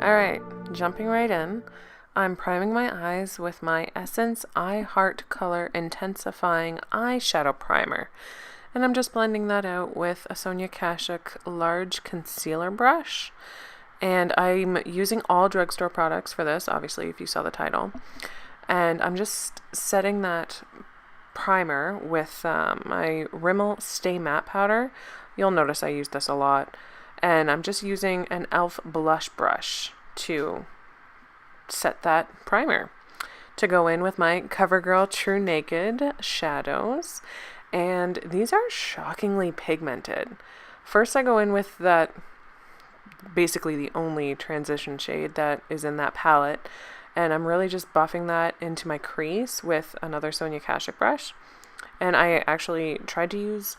Alright, jumping right in. I'm priming my eyes with my Essence I Heart Color Intensifying Eyeshadow Primer. And I'm just blending that out with a Sonia Kashuk large concealer brush. And I'm using all drugstore products for this, obviously, if you saw the title. And I'm just setting that primer with my Rimmel Stay Matte Powder. You'll notice I use this a lot. And I'm just using an e.l.f. blush brush to set that primer. To go in with my Covergirl True Naked shadows. And these are shockingly pigmented. First I go in with that, basically the only transition shade that is in that palette. And I'm really just buffing that into my crease with another Sonia Kashuk brush. And I actually tried to use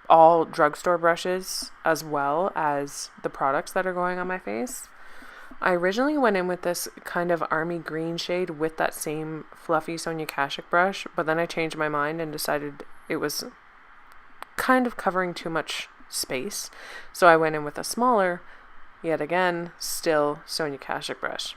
all drugstore brushes as well as the products that are going on my face. I originally went in with this kind of army green shade with that same fluffy Sonia Kashuk brush, but then I changed my mind and decided it was kind of covering too much space. So I went in with a smaller, yet again, still Sonia Kashuk brush.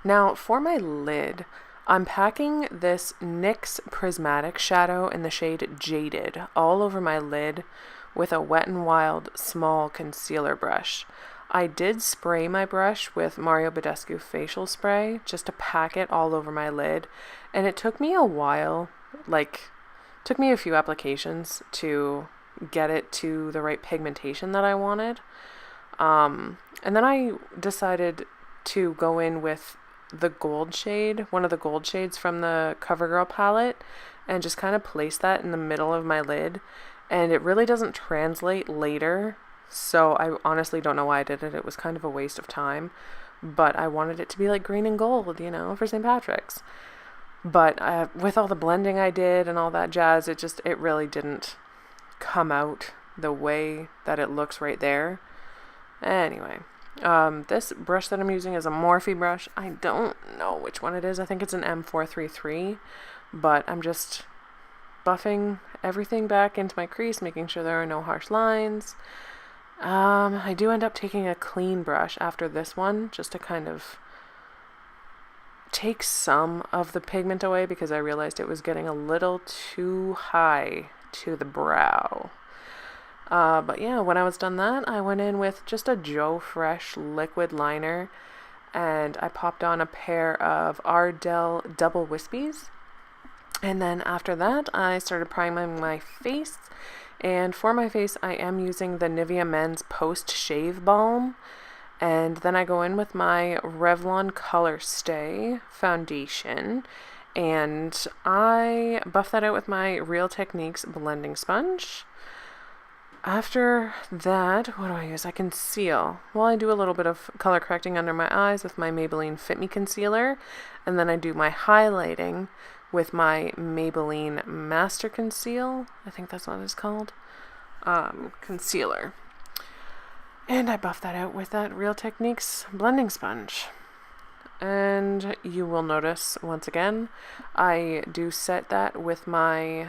Now for my lid, I'm packing this NYX Prismatic shadow in the shade Jaded all over my lid with a Wet n Wild small concealer brush. I did spray my brush with Mario Badescu facial spray just to pack it all over my lid, and it took me a while, took me a few applications to get it to the right pigmentation that I wanted. And then I decided to go in with the gold shade, one of the gold shades from the Covergirl palette, and just kind of place that in the middle of my lid, and it really doesn't translate later, so I honestly don't know why I did it. It was kind of a waste of time, but I wanted it to be like green and gold, you know, for St. Patrick's. But with all the blending I did and all that jazz, it really didn't come out the way that it looks right there. Anyway, this brush that I'm using is a Morphe brush. I don't know which one it is. I think it's an M433, but I'm just buffing everything back into my crease, making sure there are no harsh lines. I do end up taking a clean brush after this one just to kind of take some of the pigment away because I realized it was getting a little too high to the brow. But yeah, when I was done that, I went in with just a Joe Fresh liquid liner, and I popped on a pair of Ardell double Wispies. And then after that, I started priming my face. And for my face, I am using the Nivea Men's Post Shave Balm. And then I go in with my Revlon Colorstay foundation. And I buff that out with my Real Techniques blending sponge. After that, what do I use? I conceal. Well, I do a little bit of color correcting under my eyes with my Maybelline Fit Me Concealer. And then I do my highlighting with my Maybelline Master Conceal. I think that's what it's called. Concealer. And I buff that out with that Real Techniques blending sponge. And you will notice, once again, I do set that with my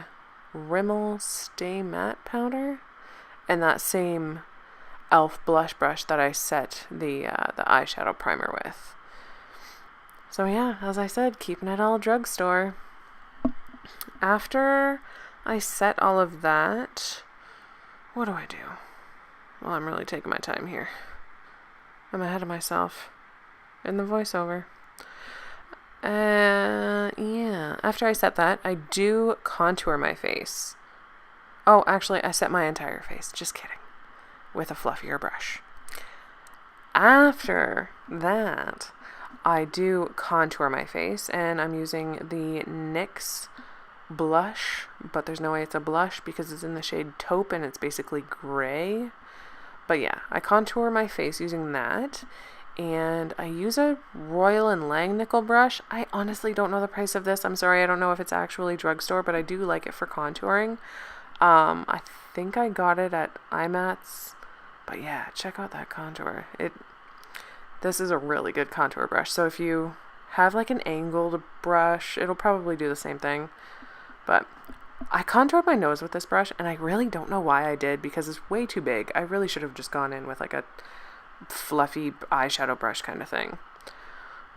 Rimmel Stay Matte Powder. And that same e.l.f. blush brush that I set the eyeshadow primer with. So yeah, as I said, keeping it all drugstore. After I set all of that, what do I do? Well, I'm really taking my time here. I'm ahead of myself in the voiceover. Yeah, after I set that, I do contour my face. Oh, actually, I set my entire face. Just kidding. With a fluffier brush. After that, I do contour my face, and I'm using the NYX blush, but there's no way it's a blush because it's in the shade Taupe, and it's basically gray. But yeah, I contour my face using that, and I use a Royal & Langnickel brush. I honestly don't know the price of this. I'm sorry, I don't know if it's actually drugstore, but I do like it for contouring. I think I got it at IMATS, but yeah, check out that contour. This is a really good contour brush. So if you have like an angled brush, it'll probably do the same thing. But I contoured my nose with this brush, and I really don't know why I did because it's way too big. I really should have just gone in with like a fluffy eyeshadow brush kind of thing.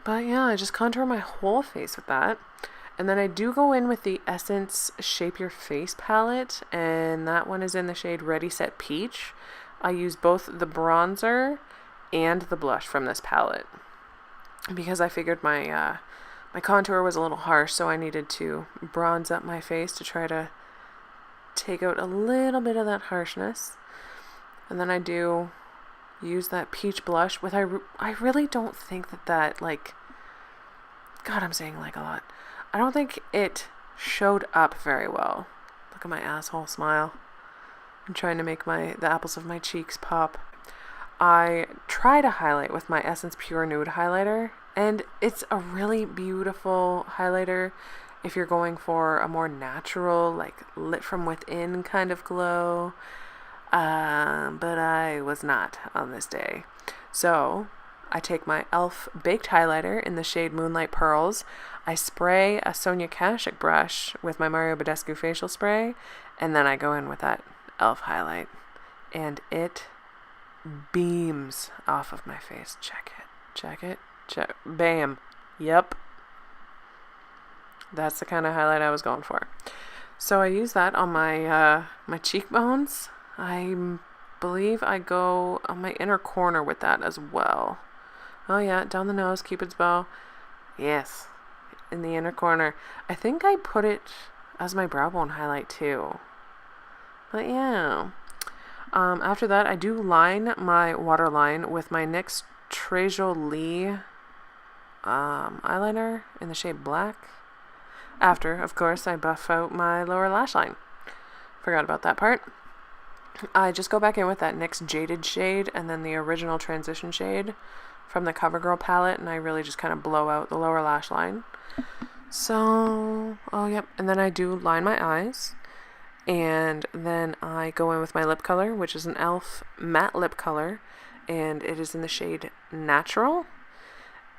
But yeah, I just contour my whole face with that. And then I do go in with the Essence Shape Your Face palette, and that one is in the shade Ready Set Peach. I use both the bronzer and the blush from this palette because I figured my contour was a little harsh, so I needed to bronze up my face to try to take out a little bit of that harshness. And then I do use that peach blush with, I really don't think that like, God, I'm saying like a lot. I don't think it showed up very well. Look at my asshole smile. I'm trying to make the apples of my cheeks pop. I try to highlight with my Essence Pure Nude highlighter, and it's a really beautiful highlighter if you're going for a more natural, like lit from within kind of glow. But I was not on this day. So I take my e.l.f. baked highlighter in the shade Moonlight Pearls. I spray a Sonia Kashuk brush with my Mario Badescu facial spray, and then I go in with that e.l.f. highlight, and it beams off of my face. Check it. Bam. Yep. That's the kind of highlight I was going for. So I use that on my my cheekbones. I believe I go on my inner corner with that as well. Oh yeah, down the nose, Cupid's bow. Yes, in the inner corner. I think I put it as my brow bone highlight too. But yeah. After that, I do line my waterline with my NYX Jolie eyeliner in the shade Black. After, of course, I buff out my lower lash line. Forgot about that part. I just go back in with that NYX Jaded shade and then the original transition shade from the Covergirl palette, and I really just kind of blow out the lower lash line. So, oh yep, and then I do line my eyes, and then I go in with my lip color, which is an e.l.f. matte lip color, and it is in the shade Natural.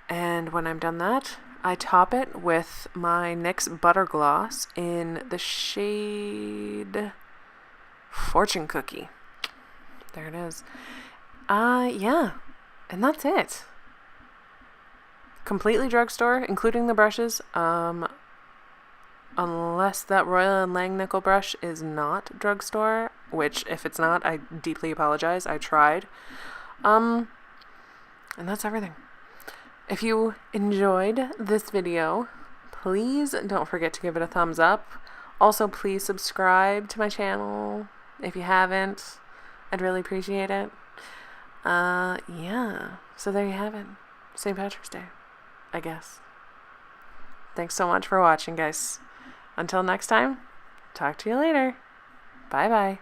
And when I'm done that, I top it with my NYX Butter Gloss in the shade Fortune Cookie. There it is. Yeah. And that's it. Completely drugstore, including the brushes. Unless that Royal & Langnickel brush is not drugstore, which if it's not, I deeply apologize. I tried. And that's everything. If you enjoyed this video, please don't forget to give it a thumbs up. Also, please subscribe to my channel if you haven't. I'd really appreciate it. Yeah. So there you have it. St. Patrick's Day, I guess. Thanks so much for watching, guys. Until next time, talk to you later. Bye-bye.